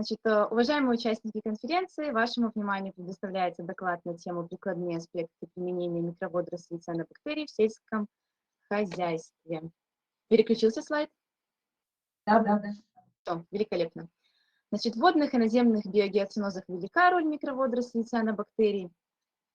Значит, уважаемые участники конференции, вашему вниманию предоставляется доклад на тему «Прикладные аспекты применения микроводорослей и цианобактерий в сельском хозяйстве». Переключился слайд? Да. Все, великолепно. Значит, в водных и наземных биогеоцинозах велика роль микроводорослей и цианобактерий.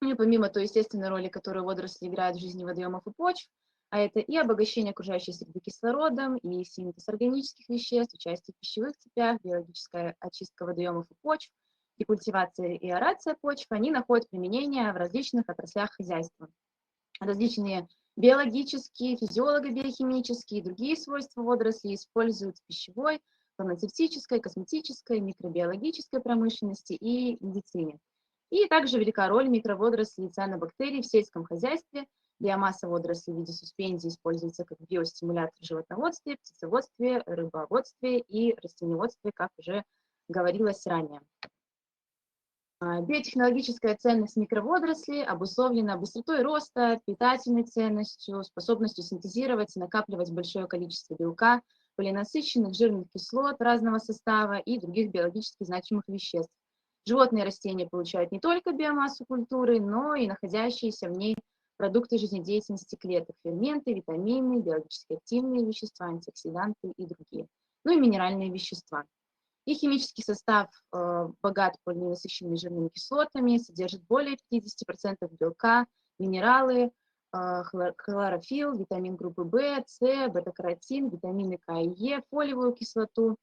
Ну и помимо той естественной роли, которую водоросли играют в жизни водоемов и почв, а это и обогащение окружающей среды кислородом, и синтез органических веществ, участие в пищевых цепях, биологическая очистка водоемов и почв, и культивация и аэрация почв, они находят применение в различных отраслях хозяйства. Различные биологические, физиолого-биохимические и другие свойства водорослей используют в пищевой, фармацевтической, косметической, микробиологической промышленности и медицине. И также велика роль микроводорослей и цианобактерий в сельском хозяйстве. Биомасса водорослей в виде суспензий используется как биостимулятор в животноводстве, птицеводстве, рыбоводстве и растениеводстве, как уже говорилось ранее. Биотехнологическая ценность микроводорослей обусловлена быстротой роста, питательной ценностью, способностью синтезировать и накапливать большое количество белка, полинасыщенных жирных кислот разного состава и других биологически значимых веществ. Животные и растения получают не только биомассу культуры, но и находящиеся в ней продукты жизнедеятельности клеток, ферменты, витамины, биологически активные вещества, антиоксиданты и другие. Ну и минеральные вещества. Их химический состав богат полиненасыщенными жирными кислотами, содержит более 50% белка, минералы, хлорофилл, витамин группы В, С, бета-каротин, витамины К и Е, фолиевую кислоту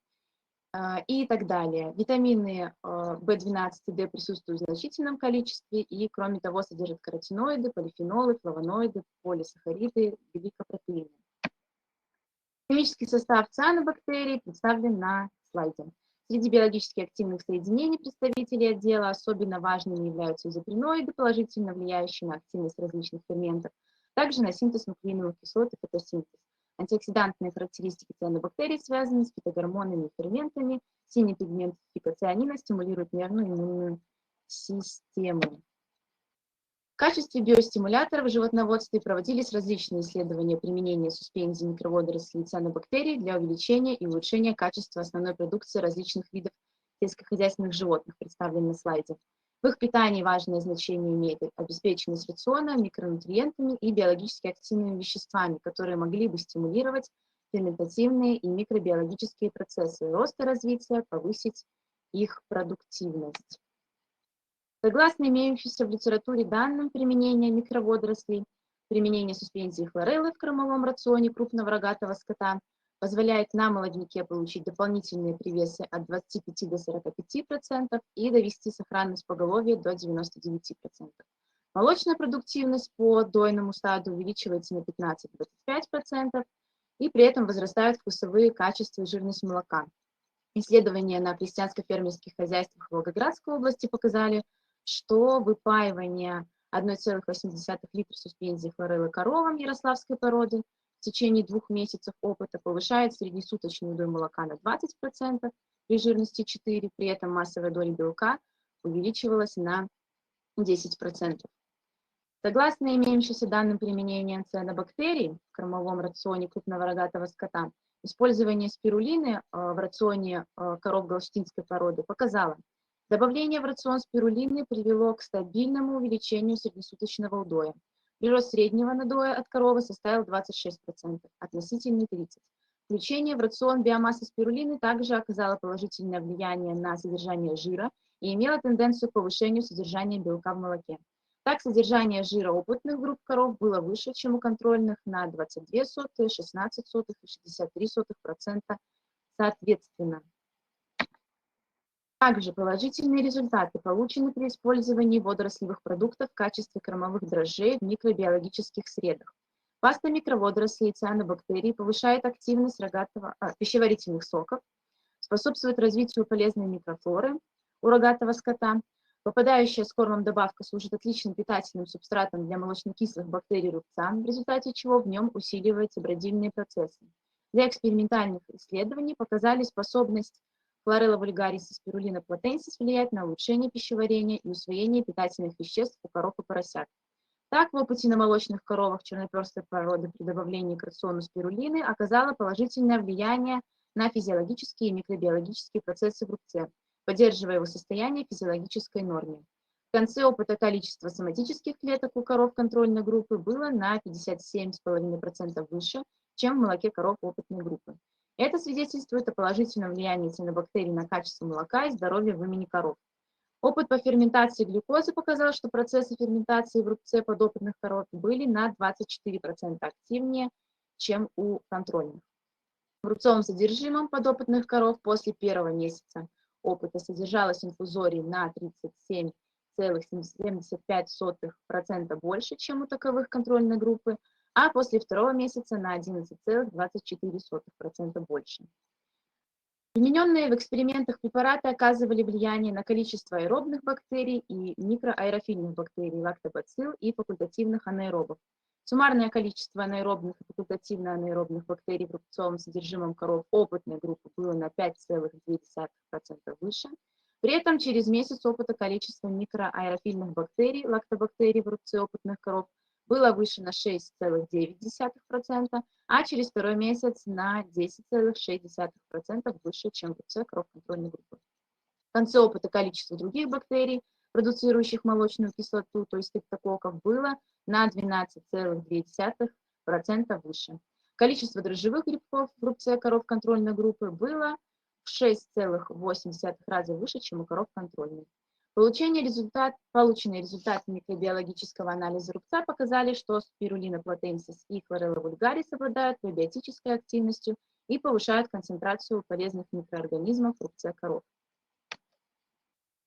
и так далее. Витамины В12 и D присутствуют в значительном количестве и, кроме того, содержат каротиноиды, полифенолы, флавоноиды, полисахариды, гликопротеины. Химический состав цианобактерий представлен на слайде. Среди биологически активных соединений представителей отдела особенно важными являются изопреноиды, положительно влияющие на активность различных ферментов, также на синтез нуклеиновых кислот и фотосинтез. Антиоксидантные характеристики цианобактерий связаны с фитогормонами и ферментами. Синий пигмент фикоцианина стимулирует нервную и иммунную систему. В качестве биостимуляторов в животноводстве проводились различные исследования применения суспензий микроводорослей и цианобактерий для увеличения и улучшения качества основной продукции различных видов сельскохозяйственных животных, представленных на слайде. В их питании важное значение имеет обеспеченность рациона микронутриентами и биологически активными веществами, которые могли бы стимулировать ферментативные и микробиологические процессы роста и развития, повысить их продуктивность. Согласно имеющимся в литературе данным применения микроводорослей, применение суспензии хлореллы в кормовом рационе крупного рогатого скота позволяет на молодняке получить дополнительные привесы от 25 до 45% и довести сохранность поголовья до 99%. Молочная продуктивность по дойному стаду увеличивается на 15-25%, и при этом возрастают вкусовые качества и жирность молока. Исследования на крестьянско-фермерских хозяйствах Волгоградской области показали, что выпаивание 1,8 литра суспензии хлореллы коровам ярославской породы в течение 2 месяцев опыта повышает среднесуточную долю молока на 20% при жирности 4, при этом массовая доля белка увеличивалась на 10%. Согласно имеющимся данным применения цианобактерий в кормовом рационе крупного рогатого скота, использование спирулины в рационе коров галштинской породы показало, добавление в рацион спирулины привело к стабильному увеличению среднесуточного удоя. Прирост среднего надоя от коровы составил 26%, относительный 30%. Включение в рацион биомассы спирулины также оказало положительное влияние на содержание жира и имело тенденцию к повышению содержания белка в молоке. Так, содержание жира опытных групп коров было выше, чем у контрольных на 22 сотые, 16 сотых и 63 сотых% соответственно. Также положительные результаты получены при использовании водорослевых продуктов в качестве кормовых дрожжей в микробиологических средах. Паста микроводорослей и цианобактерий повышает активность пищеварительных соков, способствует развитию полезной микрофлоры у рогатого скота. Попадающая с кормом добавка служит отличным питательным субстратом для молочнокислых бактерий рубца, в результате чего в нем усиливаются бродильные процессы. Для экспериментальных исследований показали способность хлорелла вульгарис и спирулина платенсис влияет на улучшение пищеварения и усвоение питательных веществ у коров и поросят. Так, в опыте на молочных коровах черноперстой породы при добавлении к рациону спирулины оказало положительное влияние на физиологические и микробиологические процессы в рубце. поддерживая его состояние в физиологической норме. В конце опыта количество соматических клеток у коров контрольной группы было на 57,5% выше, чем в молоке коров опытной группы. Это свидетельствует о положительном влиянии цианобактерий на качество молока и здоровье в имени коров. Опыт по ферментации глюкозы показал, что процессы ферментации в рубце подопытных коров были на 24% активнее, чем у контрольных. В рубцовом содержимом подопытных коров после первого месяца опыта содержалось инфузорий на 37,75% больше, чем у таковых контрольной группы, а после второго месяца на 11,24% больше. Примененные в экспериментах препараты оказывали влияние на количество аэробных бактерий и микроаэрофильных бактерий, лактобацилл и факультативных анаэробов. Суммарное количество анаэробных и факультативно-анаэробных бактерий в рубцовом содержимом коров опытной группы было на 5,2% выше. При этом через месяц опыта количество микроаэрофильных бактерий, лактобактерий в рубце опытных коров было выше на 6,9%, а через второй месяц на 10,6% выше, чем в рубце коров контрольной группы. В конце опыта количество других бактерий, продуцирующих молочную кислоту, то есть стрептококков, было на 12,2% выше. Количество дрожжевых грибков в рубце коров контрольной группы было в 6,8 раза выше, чем у коров контрольной. Полученные результаты микробиологического анализа рубца показали, что спирулина платенсис и хлорелла вульгарис обладают пробиотической активностью и повышают концентрацию полезных микроорганизмов в рубце коров.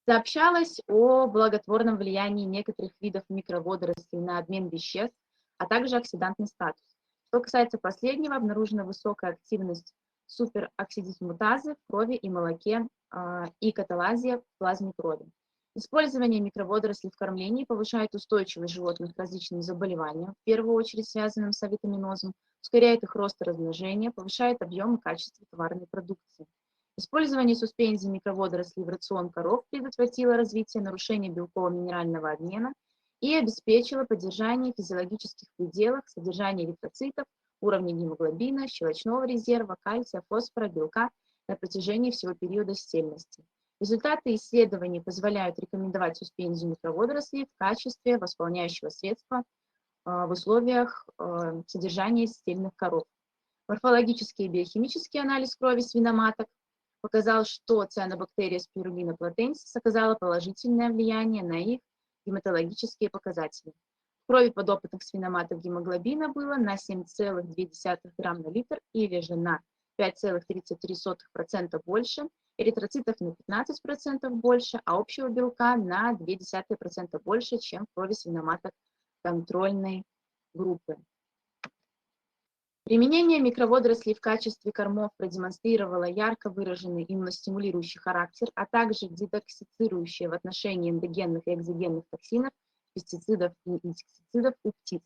Сообщалось о благотворном влиянии некоторых видов микроводорослей на обмен веществ, а также оксидантный статус. Что касается последнего, обнаружена высокая активность супероксидизмутазы в крови и молоке и каталазия в плазме крови. Использование микроводорослей в кормлении повышает устойчивость животных к различным заболеваниям, в первую очередь связанным с авитаминозом, ускоряет их рост и размножение, повышает объем и качество товарной продукции. Использование суспензий микроводорослей в рацион коров предотвратило развитие нарушения белково-минерального обмена и обеспечило поддержание физиологических пределов содержания эритроцитов, уровня гемоглобина, щелочного резерва, кальция, фосфора, белка на протяжении всего периода стельности. Результаты исследований позволяют рекомендовать суспензию микроводорослей в качестве восполняющего средства в условиях содержания стельных коров. Морфологический и биохимический анализ крови свиноматок показал, что цианобактерия спирулина платенсис оказала положительное влияние на их гематологические показатели. В крови подопытных свиноматок гемоглобина было на 7,2 грамм на литр или же на 5,33% больше, эритроцитов на 15% больше, а общего белка на 0,2% больше, чем в крови свиноматок контрольной группы. Применение микроводорослей в качестве кормов продемонстрировало ярко выраженный иммуностимулирующий характер, а также детоксицирующие в отношении эндогенных и экзогенных токсинов, пестицидов и инсектицидов у птиц.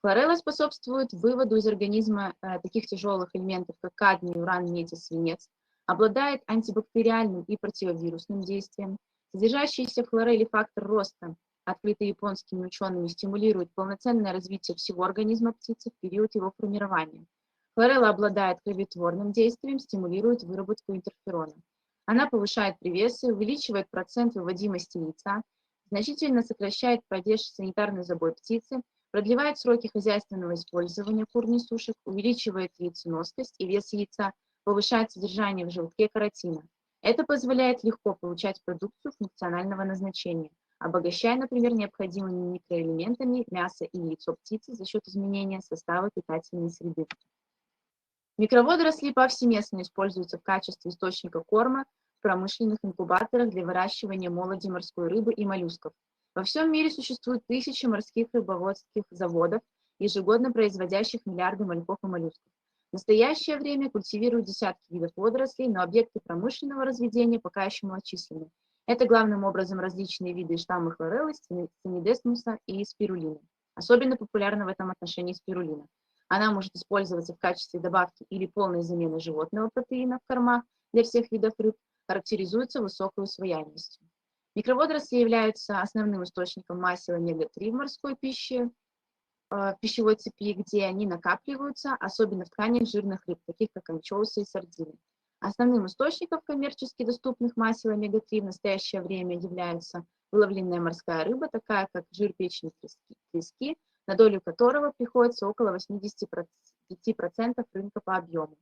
Хлорелла способствует выводу из организма таких тяжелых элементов, как кадмий, уран, медь и свинец, обладает антибактериальным и противовирусным действием. Содержащийся в хлорелле фактор роста, открытый японскими учеными, стимулирует полноценное развитие всего организма птицы в период его формирования. Хлорелла обладает кроветворным действием, стимулирует выработку интерферона. Она повышает привесы, увеличивает процент выводимости яйца, значительно сокращает падеж санитарный забой птицы, продлевает сроки хозяйственного использования курных сушек, увеличивает яйценоскость и вес яйца, повышает содержание в желтке каротина. Это позволяет легко получать продукцию функционального назначения, обогащая, например, необходимыми микроэлементами мясо и яйцо птицы за счет изменения состава питательной среды. Микроводоросли повсеместно используются в качестве источника корма в промышленных инкубаторах для выращивания молоди морской рыбы и моллюсков. Во всем мире существует тысячи морских рыбоводских заводов, ежегодно производящих миллиарды мальков и моллюсков. В настоящее время культивируют десятки видов водорослей, но объекты промышленного разведения пока еще малочисленны. Это главным образом различные виды штаммы хлореллы, цинидесмуса и спирулины. Особенно популярна в этом отношении спирулина. Она может использоваться в качестве добавки или полной замены животного протеина в кормах для всех видов рыб, характеризуется высокой усвояемостью. Микроводоросли являются основным источником масел омега-3 в морской пище, в пищевой цепи, где они накапливаются, особенно в тканях жирных рыб, таких как анчоусы и сардины. Основным источником коммерчески доступных масел омега-3 в настоящее время являются выловленная морская рыба, такая как жир печени трески, на долю которого приходится около 85% рынка по объему.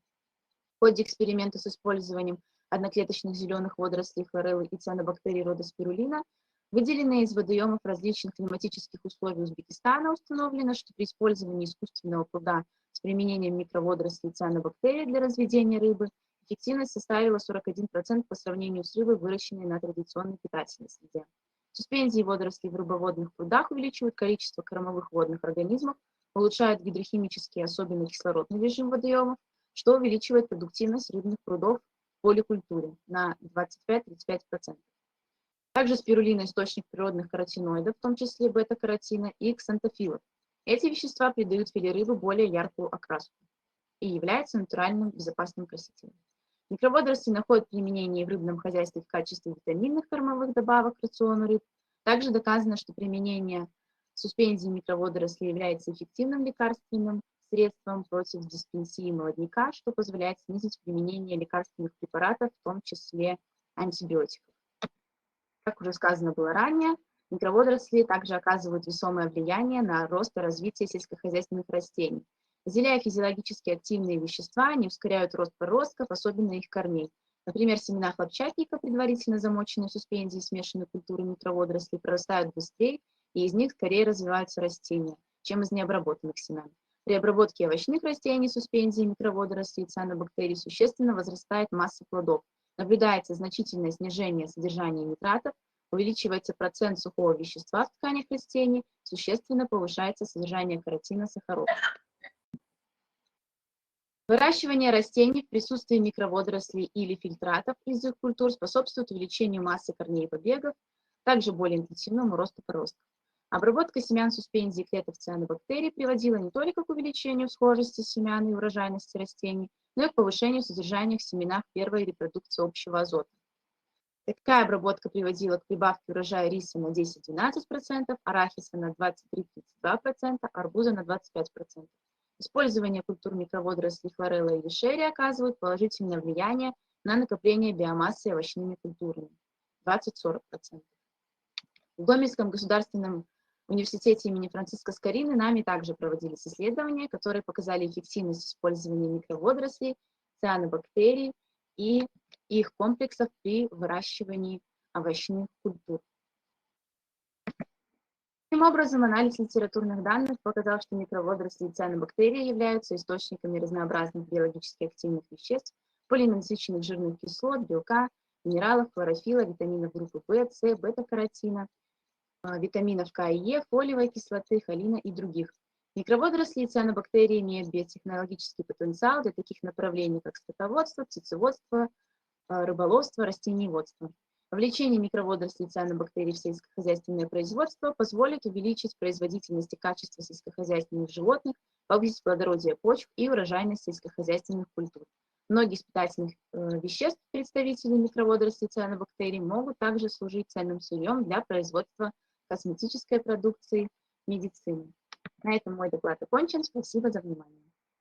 В ходе эксперимента с использованием одноклеточных зеленых водорослей хлореллы и цианобактерий рода спирулина, выделенные из водоемов различных климатических условий Узбекистана, установлено, что при использовании искусственного пруда с применением микроводорослей цианобактерий для разведения рыбы эффективность составила 41% по сравнению с рыбой, выращенной на традиционной питательной среде. Суспензии водорослей в рыбоводных прудах увеличивают количество кормовых водных организмов, улучшают гидрохимический, особенно кислородный режим водоемов, что увеличивает продуктивность рыбных прудов в поликультуре на 25-35%. Также спирулина – источник природных каротиноидов, в том числе бета-каротина и ксантофилов. Эти вещества придают филе рыбы более яркую окраску и являются натуральным безопасным красителем. Микроводоросли находят применение в рыбном хозяйстве в качестве витаминных кормовых добавок к рациону рыб. Также доказано, что применение суспензий микроводорослей является эффективным лекарственным средством против диспепсии молодняка, что позволяет снизить применение лекарственных препаратов, в том числе антибиотиков. Как уже сказано было ранее, микроводоросли также оказывают весомое влияние на рост и развитие сельскохозяйственных растений. Выделяя физиологически активные вещества, они ускоряют рост подростков, особенно их корней. Например, семена хлопчатника, предварительно замоченные в суспензии смешанной культуры микроводорослей, прорастают быстрее, и из них скорее развиваются растения, чем из необработанных семян. При обработке овощных растений суспензии микроводорослей и цианобактерий существенно возрастает масса плодов. Наблюдается значительное снижение содержания нитратов, увеличивается процент сухого вещества в тканях растений, существенно повышается содержание каротина, сахаров. Выращивание растений в присутствии микроводорослей или фильтратов из их культур способствует увеличению массы корней и побегов, также более интенсивному росту поростков. Обработка семян суспензии клеток цианобактерий приводила не только к увеличению схожести семян и урожайности растений, но и к повышению содержания в семенах первой репродукции общего азота. Такая обработка приводила к прибавке урожая риса на 10-12%, арахиса на 23-32%, арбуза на 25%. Использование культур микроводорослей хлорелла и вишерия оказывает положительное влияние на накопление биомассы овощными культурами 20-40%. В Гомельском государственном университете имени Франциска Скорины нами также проводились исследования, которые показали эффективность использования микроводорослей, цианобактерий и их комплексов при выращивании овощных культур. Таким образом, анализ литературных данных показал, что микроводоросли и цианобактерии являются источниками разнообразных биологически активных веществ, полиненасыщенных жирных кислот, белка, минералов, хлорофилла, витаминов группы В, С, бета-каротина, витаминов К и Е, фолиевой кислоты, холина и других. Микроводоросли и цианобактерии имеют биотехнологический потенциал для таких направлений, как скотоводство, птицеводство, рыболовство, растениеводство. Вовлечение микроводорослей и цианобактерий в сельскохозяйственное производство позволит увеличить производительность и качество сельскохозяйственных животных, повысить плодородие почв и урожайность сельскохозяйственных культур. Многие из питательных веществ представителей микроводорослей и цианобактерий могут также служить ценным сырьем для производства косметической продукции, медицины. На этом мой доклад окончен. Спасибо за внимание.